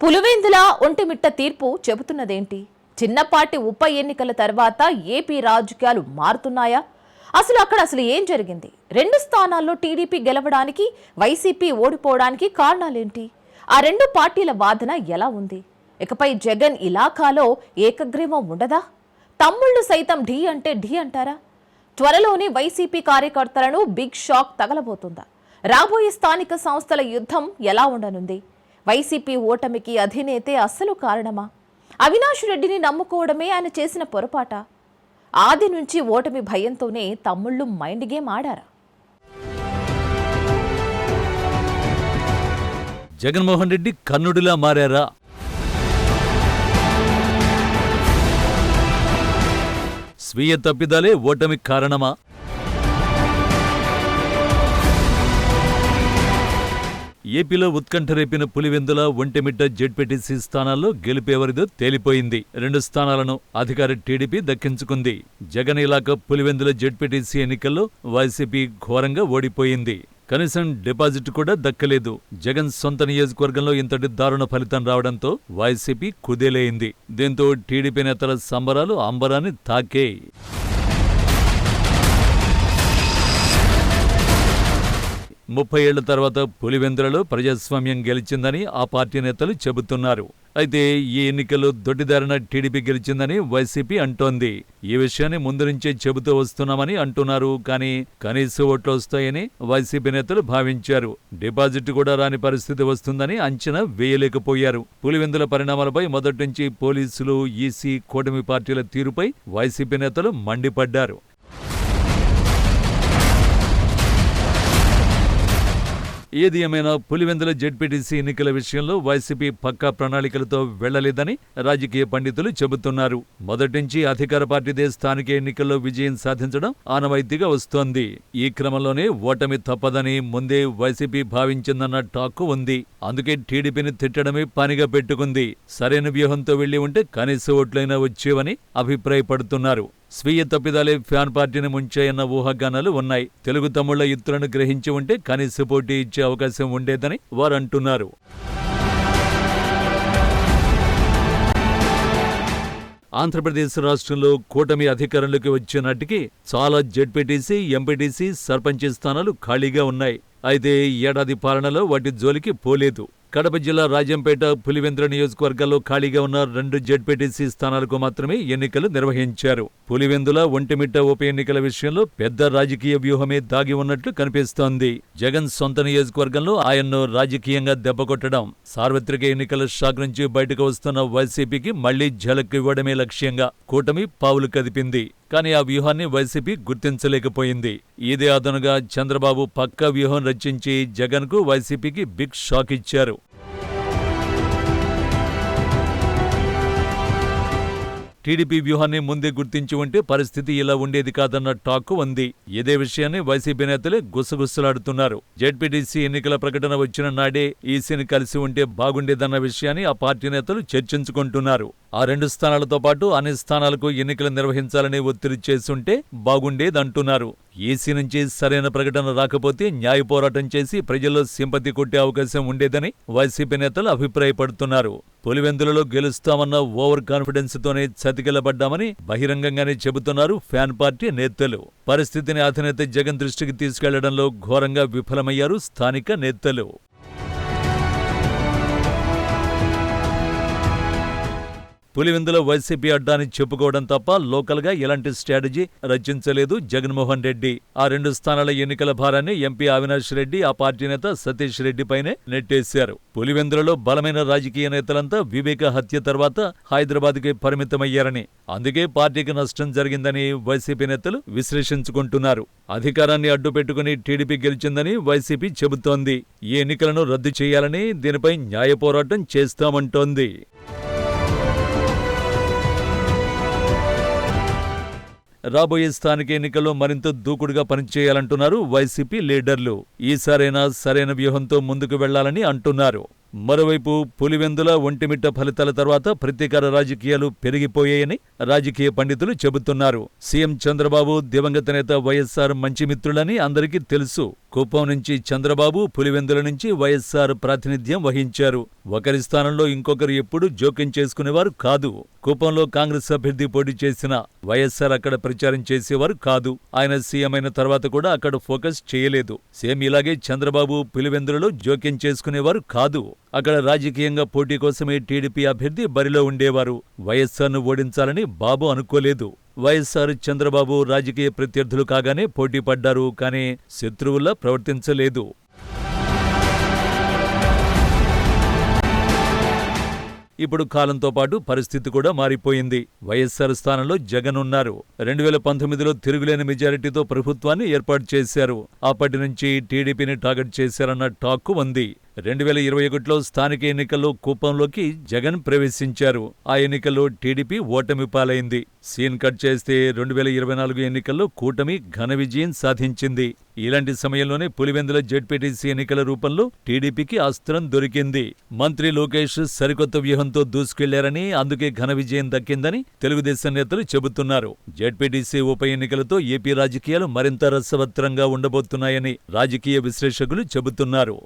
పులివెందుల ఒంటిమిట్ట తీర్పు చెబుతున్నదేంటి? చిన్నపాటి ఉప ఎన్నికల తర్వాత ఏపీ రాజకీయాలు మారుతున్నాయా? అసలు ఏం జరిగింది? 2 స్థానాల్లో టీడీపీ గెలవడానికి, వైసీపీ ఓడిపోవడానికి కారణాలేంటి? ఆ 2 పార్టీల వాదన ఎలా ఉంది? ఇకపై జగన్ ఇలాకాలో ఏకగ్రీవం ఉండదా? తమ్ముళ్ళు సైతం ఢీ అంటే ఢీ అంటారా? త్వరలోనే వైసీపీ కార్యకర్తలను బిగ్ షాక్ తగలబోతుందా? రాబోయే స్థానిక సంస్థల యుద్ధం ఎలా ఉండనుంది? వైసీపీ ఓటమికి అధినేతే అస్సలు కారణమా? అవినాష్ రెడ్డిని నమ్ముకోవడమే ఆయన చేసిన పొరపాట? ఆది నుంచి ఓటమి భయంతోనే తమ్ముళ్ళు మైండ్ గేమ్ ఆడారా? జగన్మోహన్ రెడ్డి కన్నుడిలా మారారా? స్వీయ తప్పిదాలే ఓటమి కారణమా? ఏపీలో ఉత్కంఠ రేపిన పులివెందుల, ఒంటిమిట్ట జెడ్పీటీసీ స్థానాల్లో గెలుపెవరిదో తేలిపోయింది. 2 స్థానాలను అధికార టీడీపీ దక్కించుకుంది. జగన్ ఇలాకా పులివెందుల జెడ్పీటీసీ ఎన్నికల్లో వైసీపీ ఘోరంగా ఓడిపోయింది. కనీసం డిపాజిట్ కూడా దక్కలేదు. జగన్ సొంత నియోజకవర్గంలో ఇంతటి దారుణ ఫలితం రావడంతో వైసీపీ కుదేలైంది. దీంతో టీడీపీ నేతల సంబరాలు అంబరాన్ని తాకే. 30 ఏళ్ల తర్వాత పులివెందులలో ప్రజాస్వామ్యం గెలిచిందని ఆ పార్టీ నేతలు చెబుతున్నారు. అయితే ఈ ఎన్నికల్లో దొడ్డిదారిన టీడీపీ గెలిచిందని వైసీపీ అంటోంది. ఈ విషయాన్ని ముందు నుంచే చెబుతూ వస్తున్నామని అంటున్నారు. కానీ కనీస ఓట్లు వస్తాయని వైసీపీ నేతలు భావించారు. డిపాజిట్ కూడా రాని పరిస్థితి వస్తుందని అంచనా వేయలేకపోయారు. పులివెందుల పరిణామాలపై మొదటి నుంచి పోలీసులు, ఈసీ, కూటమి పార్టీల తీరుపై వైసీపీ నేతలు మండిపడ్డారు. ఏది ఏమైనా పులివెందుల జెడ్పీటీసీ ఎన్నికల విషయంలో వైసీపీ పక్కా ప్రణాళికలతో వెళ్లలేదని రాజకీయ పండితులు చెబుతున్నారు. మొదటి నుంచి అధికార పార్టీదే స్థానిక ఎన్నికల్లో విజయం సాధించడం ఆనవాయితీగా వస్తోంది. ఈ క్రమంలోనే ఓటమి తప్పదని ముందే వైసీపీ భావించిందన్న టాక్ ఉంది. అందుకే టీడీపీని తిట్టడమే పనిగా పెట్టుకుంది. సరైన వ్యూహంతో వెళ్లి ఉంటే కనీస ఓట్లైనా వచ్చేవని అభిప్రాయపడుతున్నారు. స్వీయ తప్పిదాలే ఫ్యాన్ పార్టీని ముంచాయన్న ఊహాగానాలు ఉన్నాయి. తెలుగు తమ్ముళ్ల ఎత్తులను గ్రహించి ఉంటే కనీస పోటీ ఇచ్చే అవకాశం ఉండేదని వారంటున్నారు. ఆంధ్రప్రదేశ్ రాష్ట్రంలో కూటమి అధికారంలోకి వచ్చే నాటికి చాలా జెడ్పీటీసీ, ఎంపీటీసీ, సర్పంచ్ స్థానాలు ఖాళీగా ఉన్నాయి. అయితే ఏడాది పాలనలో వాటి జోలికి పోలేదు. కడప జిల్లా రాజంపేట, పులివెందుల నియోజకవర్గాల్లో ఖాళీగా ఉన్న 2 జెడ్పీటీసీ స్థానాలకు మాత్రమే ఎన్నికలు నిర్వహించారు. పులివెందుల, ఒంటిమిట్ట ఉప ఎన్నికల విషయంలో పెద్ద రాజకీయ వ్యూహమే దాగి ఉన్నట్లు కనిపిస్తోంది. జగన్ సొంత నియోజకవర్గంలో ఆయన్ను రాజకీయంగా దెబ్బకొట్టడం, సార్వత్రిక ఎన్నికల షాక్ నుంచి బయటకు వస్తున్న వైసీపీకి మళ్లీ ఝలక్ ఇవ్వడమే లక్ష్యంగా కూటమి పావులు కదిపింది. కానీ ఆ వ్యూహాన్ని వైసీపీ గుర్తించలేకపోయింది. ఇదే అదనుగా చంద్రబాబు పక్కా వ్యూహం రచించి జగన్కు, వైసీపీకి బిగ్ షాక్ ఇచ్చారు. టీడీపీ వ్యూహాన్ని ముందే గుర్తించి ఉంటే పరిస్థితి ఇలా ఉండేది కాదన్న టాక్ ఉంది. ఇదే విషయాన్ని వైసీపీ నేతలే గుసగుసలాడుతున్నారు. జెడ్పీటీసీ ఎన్నికల ప్రకటన వచ్చిన నాడే ఈసీని కలిసి ఉంటే బాగుండేదన్న విషయాన్ని ఆ పార్టీ నేతలు చర్చించుకుంటున్నారు. ఆ 2 స్థానాలతో పాటు అన్ని స్థానాలకు ఎన్నికలు నిర్వహించాలని ఒత్తిడి చేస్తుంటే బాగుండేదంటున్నారు. ఈసీ నుంచి సరైన ప్రకటన రాకపోతే న్యాయ పోరాటం చేసి ప్రజల్లో సింపతి కొట్టే అవకాశం ఉండేదని వైసీపీ నేతలు అభిప్రాయపడుతున్నారు. పులివెందులలో గెలుస్తామన్న ఓవర్ కాన్ఫిడెన్స్ తోనే చతికిలబడ్డామని బహిరంగంగానే చెబుతున్నారు ఫ్యాన్ పార్టీ నేతలు. పరిస్థితిని అధినేత జగన్ దృష్టికి తీసుకెళ్లడంలో ఘోరంగా విఫలమయ్యారు స్థానిక నేతలు. పులివెందుల వైసీపీ అడ్డాని చెప్పుకోవడం తప్ప లోకల్గా ఎలాంటి స్ట్రాటజీ రచించలేదు జగన్మోహన్ రెడ్డి. ఆ 2 స్థానాల ఎన్నికల భారాన్ని ఎంపీ అవినాష్ రెడ్డి, ఆ పార్టీ నేత సతీష్ రెడ్డి పైనే నెట్టేశారు. పులివెందులలో బలమైన రాజకీయ నేతలంతా వివేక హత్య తర్వాత హైదరాబాద్కి పరిమితమయ్యారని, అందుకే పార్టీకి నష్టం జరిగిందని వైసీపీ నేతలు విశ్లేషించుకుంటున్నారు. అధికారాన్ని అడ్డుపెట్టుకుని టీడీపీ గెలిచిందని వైసీపీ చెబుతోంది. ఈ ఎన్నికలను రద్దు చేయాలని, దీనిపై న్యాయ పోరాటం చేస్తామంటోంది. రాబోయే స్థానిక ఎన్నికల్లో మరింత దూకుడుగా పనిచేయాలంటున్నారు వైసీపీ లీడర్లు. ఈసారైనా సరైన వ్యూహంతో ముందుకు వెళ్లాలని అంటున్నారు. మరోవైపు పులివెందుల ఒంటిమిట్ట ఫలితాల తర్వాత ప్రతీకార రాజకీయాలు పెరిగిపోయాయని రాజకీయ పండితులు చెబుతున్నారు. సీఎం చంద్రబాబు దివంగత నేత వైఎస్ఆర్ మంచి మిత్రులని అందరికీ తెలుసు. కుప్పం నుంచి చంద్రబాబు, పులివెందుల నుంచి వైఎస్ఆర్ ప్రాతినిధ్యం వహించారు. ఒకరి స్థానంలో ఇంకొకరు ఎప్పుడూ జోక్యం చేసుకునేవారు కాదు. కుప్పంలో కాంగ్రెస్ అభ్యర్థి పోటీ చేసిన వైఎస్ఆర్ అక్కడ ప్రచారం చేసేవారు కాదు. ఆయన సీఎం అయిన తర్వాత కూడా అక్కడ ఫోకస్ చేయలేదు. సేమ్ ఇలాగే చంద్రబాబు పులివెందులలో జోక్యం చేసుకునేవారు కాదు. అక్కడ రాజకీయంగా పోటీ కోసమే టీడీపీ అభ్యర్థి బరిలో ఉండేవారు. వైఎస్ఆర్ను ఓడించాలని బాబు అనుకోలేదు. వైఎస్ఆర్, చంద్రబాబు రాజకీయ ప్రత్యర్థులు కాగానే పోటీ పడ్డారు, కానీ శత్రువుల్లా ప్రవర్తించలేదు. ఇప్పుడు కాలంతో పాటు పరిస్థితి కూడా మారిపోయింది. వైఎస్ఆర్ స్థానంలో జగన్ ఉన్నారు. 2019లో తిరుగులేని మెజారిటీతో ప్రభుత్వాన్ని ఏర్పాటు చేశారు. అప్పటి నుంచి టీడీపీని టార్గెట్ చేశారన్న టాక్ ఉంది. 2021లో స్థానిక ఎన్నికల్లో కుప్పంలోకి జగన్ ప్రవేశించారు. ఆ ఎన్నికల్లో టీడీపీ ఓటమి పాలైంది. సీన్ కట్ చేస్తే 2024 ఎన్నికల్లో కూటమి ఘన విజయం సాధించింది. ఇలాంటి సమయంలోనే పులివెందుల జెడ్పీటీసీ ఎన్నికల రూపంలో టీడీపీకి అస్త్రం దొరికింది. మంత్రి లోకేష్ సరికొత్త వ్యూహంతో దూసుకెళ్లారని, అందుకే ఘన విజయం దక్కిందని తెలుగుదేశం నేతలు చెబుతున్నారు. జెడ్పీటీసీ ఉప ఎన్నికలతో ఏపీ రాజకీయాలు మరింత రసవత్తరంగా ఉండబోతున్నాయని రాజకీయ విశ్లేషకులు చెబుతున్నారు.